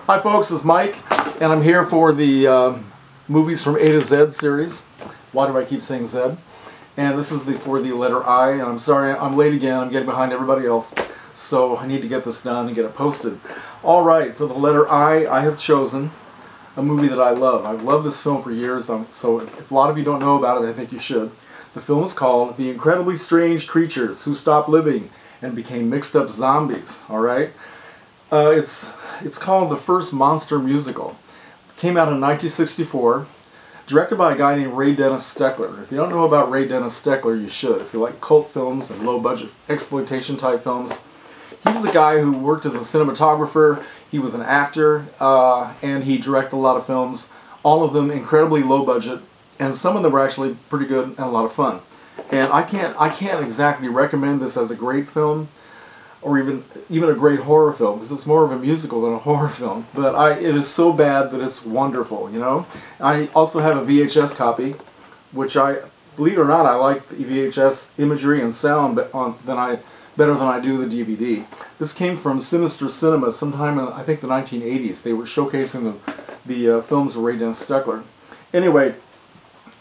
Hi folks, it's Mike, and I'm here for the movies from A to Z series. Why do I keep saying Z? And this is for the letter I, and I'm sorry I'm late again, I'm getting behind everybody else, so I need to get this done and get it posted. Alright, for the letter I have chosen a movie that I love. I've loved this film for years, so if a lot of you don't know about it, I think you should. The film is called The Incredibly Strange Creatures Who Stopped Living and Became Mixed Up Zombies, alright? It's called the first monster musical. Came out in 1964, directed by a guy named Ray Dennis Steckler. If you don't know about Ray Dennis Steckler, you should. If you like cult films and low-budget exploitation type films. He was a guy who worked as a cinematographer, he was an actor, and he directed a lot of films. All of them incredibly low-budget, and some of them were actually pretty good and a lot of fun. And I can't exactly recommend this as a great film, or even a great horror film, because it's more of a musical than a horror film. But it is so bad that it's wonderful, you know? I also have a VHS copy, which believe it or not, I like the VHS imagery and sound better than I do the DVD. This came from Sinister Cinema sometime in, I think, the 1980s. They were showcasing the films of Ray Dennis Steckler. Anyway,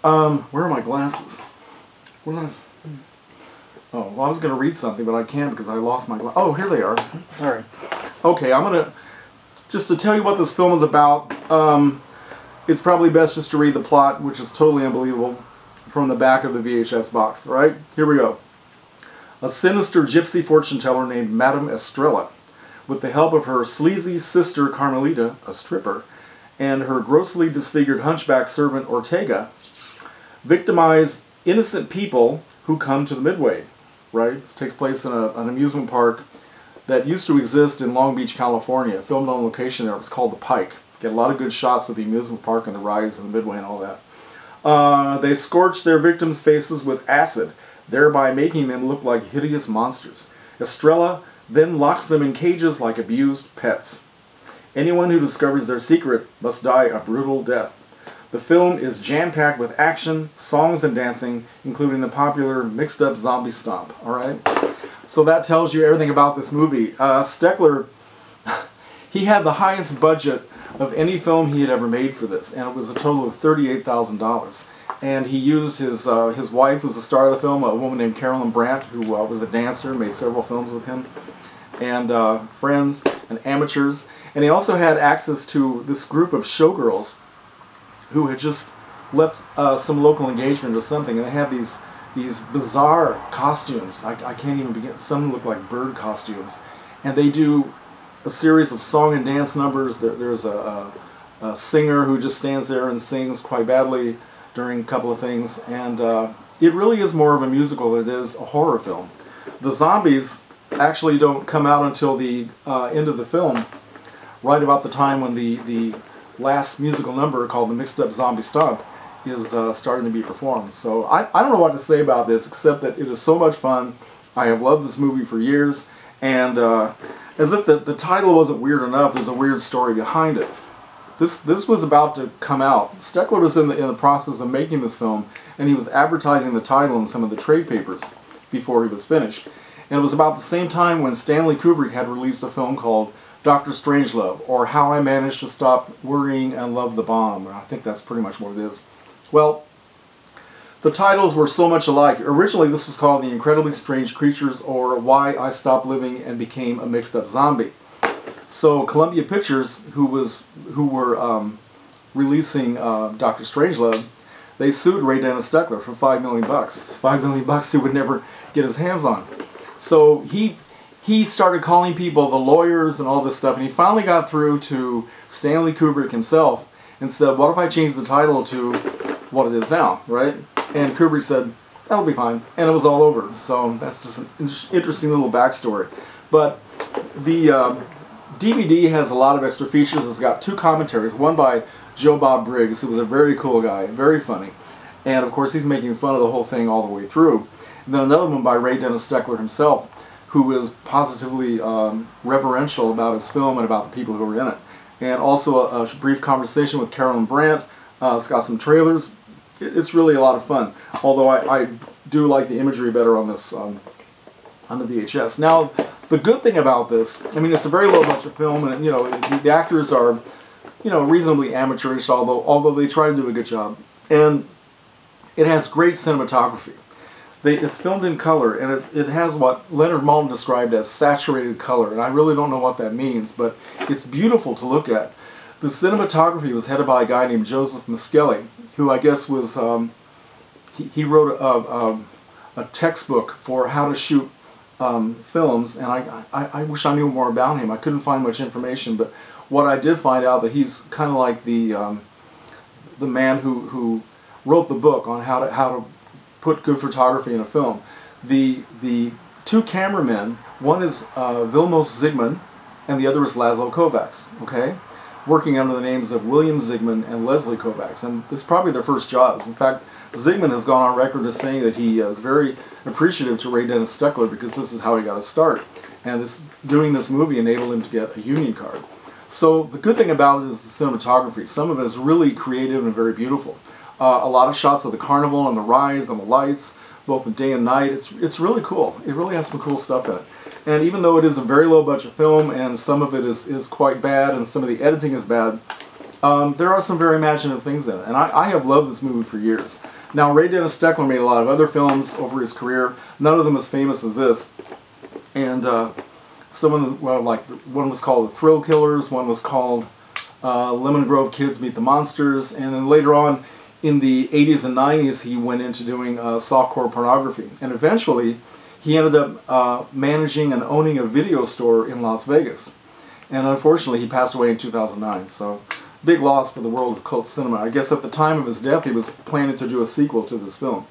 where are my glasses? Oh, well, I was going to read something, but I can't because I lost my glasses. Oh, here they are. Sorry. Okay, I'm going to, just to tell you what this film is about, it's probably best just to read the plot, which is totally unbelievable, from the back of the VHS box, right? Here we go. A sinister gypsy fortune teller named Madame Estrella, with the help of her sleazy sister Carmelita, a stripper, and her grossly disfigured hunchback servant Ortega, victimize innocent people who come to the Midway. Right? This takes place in an amusement park that used to exist in Long Beach, California. Filmed on location there. It was called the Pike. Get a lot of good shots of the amusement park and the rides and the Midway and all that. They scorch their victims' faces with acid, thereby making them look like hideous monsters. Estrella then locks them in cages like abused pets. Anyone who discovers their secret must die a brutal death. The film is jam-packed with action, songs, and dancing, including the popular mixed-up zombie stomp. Alright? So that tells you everything about this movie. Steckler, he had the highest budget of any film he had ever made for this, and it was a total of $38,000. And he used his wife was the star of the film, a woman named Carolyn Brandt, who was a dancer, made several films with him, and friends and amateurs. And he also had access to this group of showgirls who had just left some local engagement or something, and they have these bizarre costumes. I can't even begin. Some look like bird costumes, and they do a series of song and dance numbers. There's a singer who just stands there and sings quite badly during a couple of things, and it really is more of a musical than it is a horror film. The zombies actually don't come out until the end of the film, right about the time when the last musical number called the Mixed Up Zombie Stomp is starting to be performed. So I don't know what to say about this except that it is so much fun. I have loved this movie for years, and as if the title wasn't weird enough, there's a weird story behind it. This was about to come out. Steckler was in the process of making this film, and he was advertising the title in some of the trade papers before he was finished. And it was about the same time when Stanley Kubrick had released a film called Dr. Strangelove, or How I Managed to Stop Worrying and Love the Bomb. I think that's pretty much what it is. Well, the titles were so much alike. Originally this was called The Incredibly Strange Creatures, or Why I Stopped Living and Became a Mixed Up Zombie. So Columbia Pictures, who were releasing Dr. Strangelove, they sued Ray Dennis Steckler for $5 million. $5 million he would never get his hands on. So he started calling people, the lawyers and all this stuff, and he finally got through to Stanley Kubrick himself and said, what if I change the title to what it is now, right? And Kubrick said, that'll be fine. And it was all over. So that's just an interesting little backstory. But the DVD has a lot of extra features. It's got two commentaries, one by Joe Bob Briggs, who was a very cool guy, very funny. And of course he's making fun of the whole thing all the way through. And then another one by Ray Dennis Steckler himself, who is positively reverential about his film and about the people who were in it. And also a brief conversation with Carolyn Brandt. It's got some trailers. It's really a lot of fun. Although I do like the imagery better on this on the VHS. Now, The good thing about this, I mean, it's a very low budget film, and you know, the actors are, you know, reasonably amateurish, although they try to do a good job, and it has great cinematography. It's filmed in color, and it has what Leonard Maltin described as saturated color, and I really don't know what that means, but it's beautiful to look at. The cinematography was headed by a guy named Joseph Miskelly, who I guess was, he wrote a textbook for how to shoot films, and I wish I knew more about him. I couldn't find much information, but what I did find out that he's kind of like the man who wrote the book on how to put good photography in a film. The two cameramen, one is Vilmos Zsigmond, and the other is Laszlo Kovacs. Okay, working under the names of William Zsigmond and Leslie Kovacs, and this is probably their first jobs. In fact, Zsigmond has gone on record as saying that he is very appreciative to Ray Dennis Steckler because this is how he got his start, and doing this movie enabled him to get a union card. So the good thing about it is the cinematography. Some of it is really creative and very beautiful. A lot of shots of the carnival and the rides and the lights, both the day and night. It's really cool. It really has some cool stuff in it. And even though it is a very low budget film and some of it is quite bad and some of the editing is bad, there are some very imaginative things in it. And I have loved this movie for years. Now, Ray Dennis Steckler made a lot of other films over his career. None of them as famous as this. And some of them, well, like one was called The Thrill Killers, one was called Lemon Grove Kids Meet the Monsters, and then later on in the 80s and 90s he went into doing softcore pornography. And eventually he ended up managing and owning a video store in Las Vegas. And unfortunately he passed away in 2009, so big loss for the world of cult cinema. I guess at the time of his death he was planning to do a sequel to this film.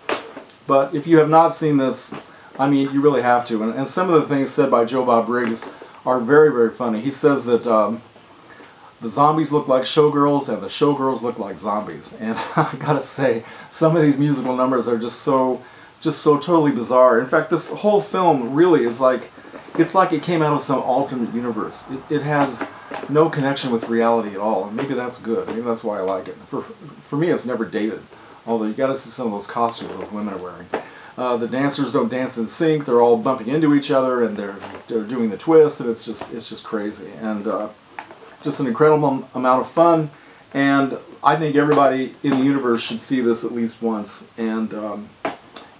But if you have not seen this, I mean, you really have to. And some of the things said by Joe Bob Briggs are very, very funny. He says that the zombies look like showgirls and the showgirls look like zombies. And I gotta say, some of these musical numbers are just so totally bizarre. In fact, this whole film really is like, it's like it came out of some alternate universe. It has no connection with reality at all. And maybe that's good. Maybe that's why I like it. For me, it's never dated. Although you gotta see some of those costumes those women are wearing. The dancers don't dance in sync. They're all bumping into each other, and they're doing the twist, and it's just crazy, and just an incredible amount of fun. And I think everybody in the universe should see this at least once. And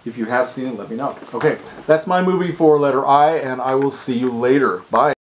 if you have seen it, let me know. Okay, that's my movie for letter I, and I will see you later. Bye.